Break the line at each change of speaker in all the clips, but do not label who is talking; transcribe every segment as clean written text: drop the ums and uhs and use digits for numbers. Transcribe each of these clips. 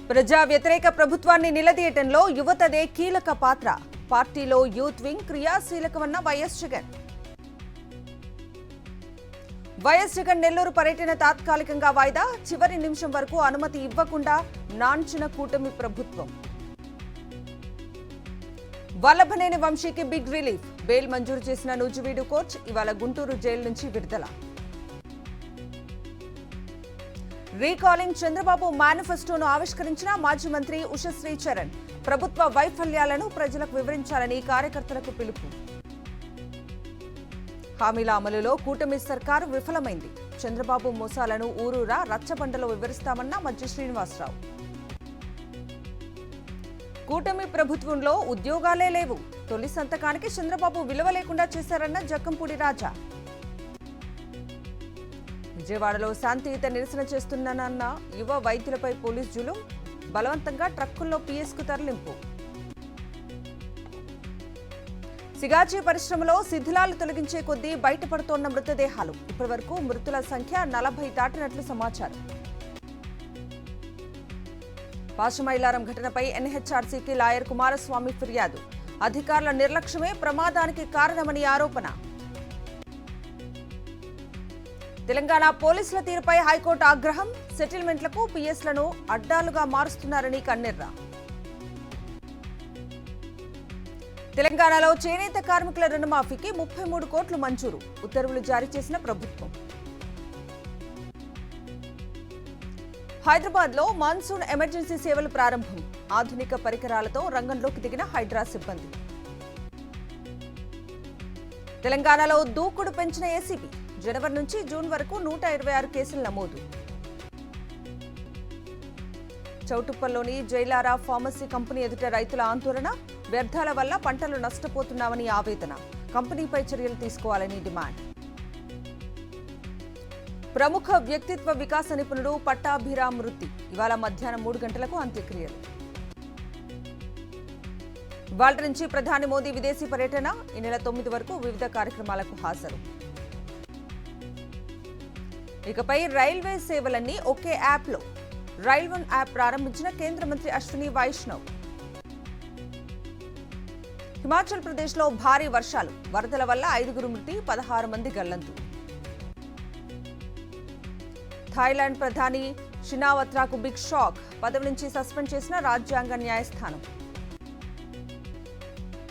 ప్రజా వ్యతిరేక ప్రభుత్వాన్ని నిలదీయటంలో యువతదే కీలక పాత్ర. పార్టీలో యూత్ వింగ్ క్రియాశీలకమన్న వైఎస్ జగన్. వైఎస్ జగన్ నెల్లూరు పర్యటన తాత్కాలికంగా వాయిదా. చివరి నిమిషం వరకు అనుమతి ఇవ్వకుండా నాంచిన కూటమి ప్రభుత్వం. వల్లభనేని వంశీకి బిగ్ రిలీఫ్. బెయిల్ మంజూరు చేసిన నూజివీడు కోర్టు ఇవాళ గుంటూరు జైలు నుంచి విడుదల. రీకాలింగ్ చంద్రబాబు మేనిఫెస్టోను ఆవిష్కరించిన మాజీ మంత్రి ఉషశ్రీ చరణ్. ప్రభుత్వ వైఫల్యాలను ప్రజలకు వివరించాలని కార్యకర్తలకు పిలుపు. హామీల అమలులో కూటమి సర్కారు విఫలమైంది. చంద్రబాబు మోసాలను ఊరూరా రచ్చబండలో వివరిస్తామన్న మధ్య శ్రీనివాసరావు. కూటమి ప్రభుత్వంలో ఉద్యోగాలే లేవు. తొలి సంతకానికి చంద్రబాబు విలువ లేకుండా చేశారన్న జక్కంపూడి రాజా. విజయవాడలో శాంతియుత నిరసన చేస్తున్నానన్న యువ వైద్యులపై పోలీస్ జులుం. బలవంతంగా ట్రక్కుల్లో పీఎస్కు తరలింపు. సిగాజీ పరిశ్రమలో శిథిలాలు తొలగించే కొద్దీ బయటపడుతోన్న మృతదేహాలు. ఇప్పటివరకు మృతుల సంఖ్య 40 దాటినట్లు సమాచారం. పాశమైలారం ఘటనపై ఎన్హెచ్ఆర్సీకి లాయర్ కుమారస్వామి ఫిర్యాదు. అధికారుల నిర్లక్ష్యమే ప్రమాదానికి కారణమని ఆరోపణ. తెలంగాణ పోలీసుల తీరుపై హైకోర్టు ఆగ్రహం. సెటిల్మెంట్లకు పీఎస్లను అడ్డాలుగా మారుస్తున్నారని కన్నెర్ర. తెలంగాణలో చేనేత కార్మికుల రుణమాఫీకి 33 కోట్లు మంజూరు. ఉత్తర్వులు జారీ చేసిన ప్రభుత్వం. హైదరాబాద్లో మాన్సూన్ ఎమర్జెన్సీ సేవలు ప్రారంభం. ఆధునిక పరికరాలతో రంగంలోకి దిగిన హైడ్రా సిబ్బంది. తెలంగాణలో దూకుడు పెంచిన ఏసీబీ. జనవరి నుంచి జూన్ వరకు 126 కేసులు నమోదు. చౌటుప్పల్లోని జైలారా ఫార్మసీ కంపెనీ ఎదుట రైతుల ఆందోళన. వ్యర్థాల వల్ల పంటలు నష్టపోతున్నామని ఆవేదన. కంపెనీపై చర్యలు తీసుకోవాలని డిమాండ్. ప్రముఖ వ్యక్తిత్వ వికాస నిపుణుడు పట్టాభిరామ్ మృతి. ఇవాళ మధ్యాహ్నం 3 గంటలకు అంత్యక్రియలు. ఇవాళ నుంచి ప్రధాని మోదీ విదేశీ పర్యటన. ఈ నెల 9 వరకు వివిధ కార్యక్రమాలకు హాజరు. ఇకపై రైల్వే సేవలన్నీ ఒకే యాప్లో. రైల్ వన్ యాప్ ప్రారంభించిన కేంద్ర మంత్రి అశ్విని వైష్ణవ్. హిమాచల్ ప్రదేశ్లో భారీ వర్షాలు. వరదల వల్ల 5 మృతి, 16 మంది గల్లంతు. థాయిలాండ్ ప్రధాని షినావత్రాకు బిగ్ షాక్. పదవి నుంచి సస్పెండ్ చేసిన రాజ్యాంగ న్యాయస్థానం.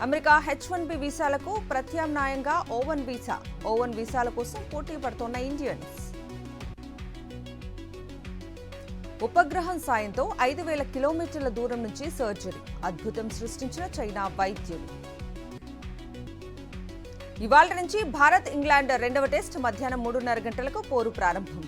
అమెరికా H1B వీసాలకు ప్రత్యామ్నాయంగా O1 వీసా. O1 వీసాల కోసం పోటీ పడుతోన్న ఇండియన్స్. ఉపగ్రహం సాయంతో 5,000 కిలోమీటర్ల దూరం నుంచి సర్జరీ. అద్భుతం సృష్టించిన చైనా వైద్యులు. ఇవాళ నుంచి భారత్ ఇంగ్లాండ్ 2వ టెస్ట్ మధ్యాహ్నం 3:30 గంటలకు పోరు ప్రారంభం.